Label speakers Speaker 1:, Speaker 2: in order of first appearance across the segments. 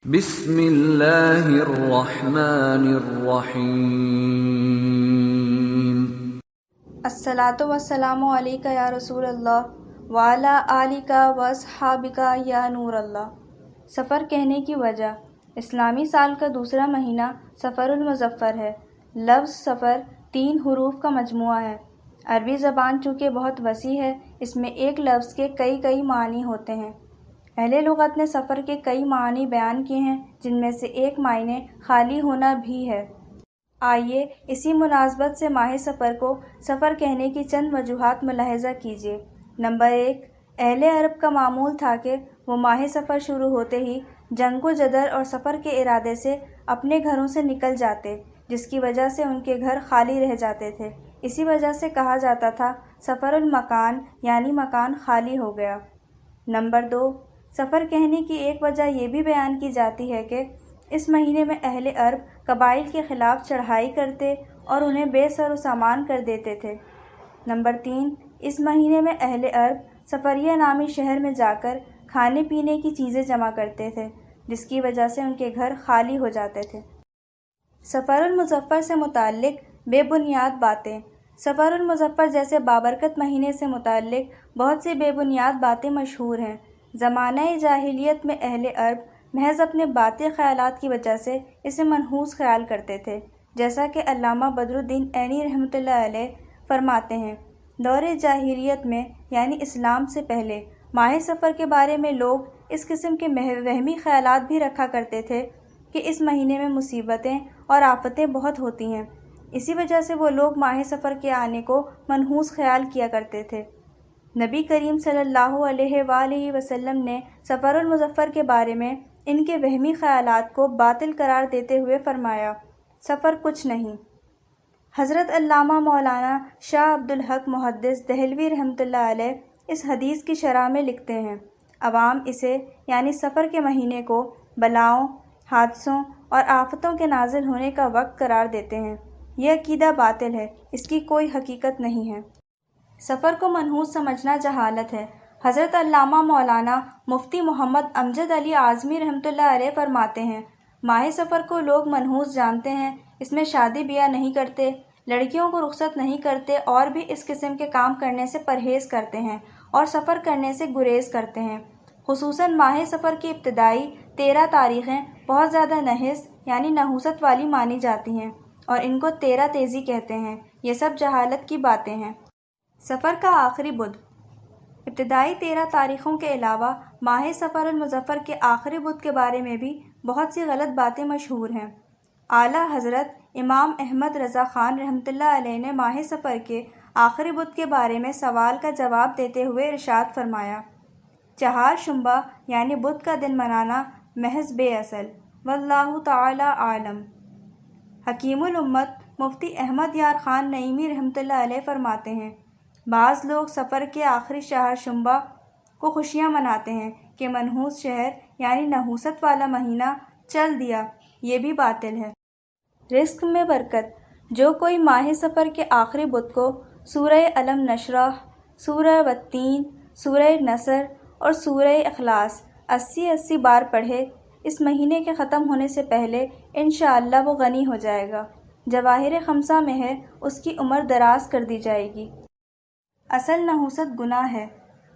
Speaker 1: بسم اللہ الرحمن الرحیم۔
Speaker 2: الصلاۃ والسلام علیک یا رسول اللہ وعلی آلک واصحابک یا نور اللہ۔ سفر کہنے کی وجہ: اسلامی سال کا دوسرا مہینہ صفر المظفر ہے۔ لفظ سفر 3 حروف کا مجموعہ ہے۔ عربی زبان چونکہ بہت وسیع ہے، اس میں ایک لفظ کے کئی معنی ہوتے ہیں۔ اہل لغت نے سفر کے کئی معنی بیان کیے ہیں، جن میں سے ایک معنی خالی ہونا بھی ہے۔ آئیے اسی مناسبت سے ماہ سفر کو سفر کہنے کی چند وجوہات ملاحظہ کیجیے۔ نمبر 1، اہل عرب کا معمول تھا کہ وہ ماہ سفر شروع ہوتے ہی جنگ و جدل اور سفر کے ارادے سے اپنے گھروں سے نکل جاتے، جس کی وجہ سے ان کے گھر خالی رہ جاتے تھے۔ اسی وجہ سے کہا جاتا تھا سفر المکان، یعنی مکان خالی ہو گیا۔ نمبر 2، سفر کہنے کی ایک وجہ یہ بھی بیان کی جاتی ہے کہ اس مہینے میں اہل عرب قبائل کے خلاف چڑھائی کرتے اور انہیں بے سر و سامان کر دیتے تھے۔ نمبر 3، اس مہینے میں اہل عرب سفریہ نامی شہر میں جا کر کھانے پینے کی چیزیں جمع کرتے تھے، جس کی وجہ سے ان کے گھر خالی ہو جاتے تھے۔ سفر المظفر سے متعلق بے بنیاد باتیں: سفر المظفر جیسے بابرکت مہینے سے متعلق بہت سی بے بنیاد باتیں مشہور ہیں۔ زمانہ جاہلیت میں اہل عرب محض اپنے باطل خیالات کی وجہ سے اسے منحوس خیال کرتے تھے، جیسا کہ علامہ بدر الدین عینی رحمۃ اللہ علیہ فرماتے ہیں، دور جاہلیت میں یعنی اسلام سے پہلے ماہ سفر کے بارے میں لوگ اس قسم کے وہمی خیالات بھی رکھا کرتے تھے کہ اس مہینے میں مصیبتیں اور آفتیں بہت ہوتی ہیں۔ اسی وجہ سے وہ لوگ ماہ سفر کے آنے کو منحوس خیال کیا کرتے تھے۔ نبی کریم صلی اللہ علیہ وآلہ وسلم نے سفر المظفر کے بارے میں ان کے وہمی خیالات کو باطل قرار دیتے ہوئے فرمایا، سفر کچھ نہیں۔ حضرت علامہ مولانا شاہ عبدالحق محدث دہلوی رحمۃ اللہ علیہ اس حدیث کی شرح میں لکھتے ہیں، عوام اسے یعنی سفر کے مہینے کو بلاؤں، حادثوں اور آفتوں کے نازل ہونے کا وقت قرار دیتے ہیں۔ یہ عقیدہ باطل ہے، اس کی کوئی حقیقت نہیں ہے۔ سفر کو منحوس سمجھنا جہالت ہے۔ حضرت علامہ مولانا مفتی محمد امجد علی اعظمی رحمۃ اللہ علیہ فرماتے ہیں، ماہ سفر کو لوگ منحوس جانتے ہیں، اس میں شادی بیاہ نہیں کرتے، لڑکیوں کو رخصت نہیں کرتے اور بھی اس قسم کے کام کرنے سے پرہیز کرتے ہیں اور سفر کرنے سے گریز کرتے ہیں۔ خصوصاً ماہ سفر کی ابتدائی 13 تاریخیں بہت زیادہ نحس یعنی نحوست والی مانی جاتی ہیں اور ان کو 13 تیزی کہتے ہیں۔ یہ سب جہالت کی باتیں ہیں۔ سفر کا آخری بدھ: ابتدائی 13 تاریخوں کے علاوہ ماہ سفر المظفر کے آخری بدھ کے بارے میں بھی بہت سی غلط باتیں مشہور ہیں۔ اعلیٰ حضرت امام احمد رضا خان رحمۃ اللہ علیہ نے ماہ سفر کے آخری بدھ کے بارے میں سوال کا جواب دیتے ہوئے ارشاد فرمایا، چہار شنبہ یعنی بدھ کا دن منانا محض بے اصل، واللہ تعالی عالم۔ حکیم الامت مفتی احمد یار خان نعیمی رحمۃ اللہ علیہ فرماتے ہیں، بعض لوگ سفر کے آخری چہار شنبہ کو خوشیاں مناتے ہیں کہ منحوس شہر یعنی نحوست والا مہینہ چل دیا، یہ بھی باطل ہے۔ رزق میں برکت: جو کوئی ماہ سفر کے آخری بدھ کو سورہ الم نشرح، سورہ والتین، سورہ نصر اور سورہ اخلاص 80 بار پڑھے، اس مہینے کے ختم ہونے سے پہلے انشاءاللہ وہ غنی ہو جائے گا۔ جواہر خمسہ میں ہے، اس کی عمر دراز کر دی جائے گی۔ اصل نحوست گناہ ہے۔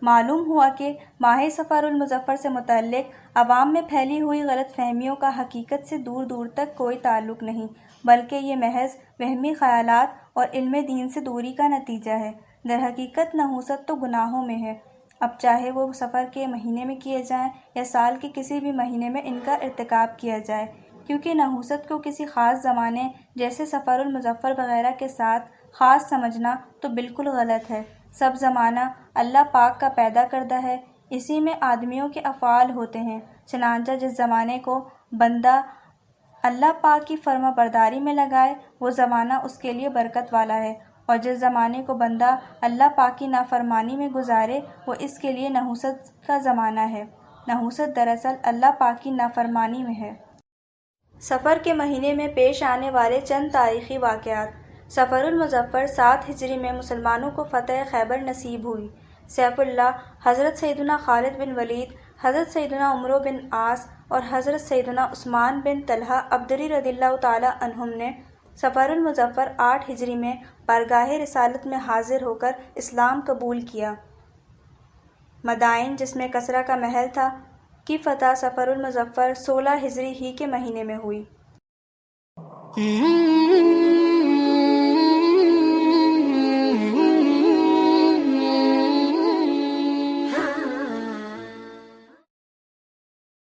Speaker 2: معلوم ہوا کہ ماہ سفر المظفر سے متعلق عوام میں پھیلی ہوئی غلط فہمیوں کا حقیقت سے دور تک کوئی تعلق نہیں، بلکہ یہ محض وہمی خیالات اور علم دین سے دوری کا نتیجہ ہے۔ درحقیقت نحوست تو گناہوں میں ہے، اب چاہے وہ سفر کے مہینے میں کیے جائیں یا سال کے کسی بھی مہینے میں ان کا ارتکاب کیا جائے، کیونکہ نحوست کو کسی خاص زمانے جیسے سفر المظفر وغیرہ کے ساتھ خاص سمجھنا تو بالکل غلط ہے۔ سب زمانہ اللہ پاک کا پیدا کردہ ہے، اسی میں آدمیوں کے افعال ہوتے ہیں، چنانچہ جس زمانے کو بندہ اللہ پاک کی فرما برداری میں لگائے وہ زمانہ اس کے لیے برکت والا ہے، اور جس زمانے کو بندہ اللہ پاک کی نافرمانی میں گزارے وہ اس کے لیے نحوست کا زمانہ ہے۔ نحوست دراصل اللہ پاک کی نافرمانی میں ہے۔ سفر کے مہینے میں پیش آنے والے چند تاریخی واقعات: سفر المظفر 7 ہجری میں مسلمانوں کو فتح خیبر نصیب ہوئی۔ سیف اللہ حضرت سیدنا خالد بن ولید حضرت سیدنا عمرو بن عاص اور حضرت سیدنا عثمان بن طلحہ عبدری رضی اللہ تعالی عنہم نے صفر المظفر 8 ہجری میں بارگاہ رسالت میں حاضر ہو کر اسلام قبول کیا۔ مدائن، جس میں کسرا کا محل تھا، کی فتح صفر المظفر 16 ہجری ہی کے مہینے میں ہوئی۔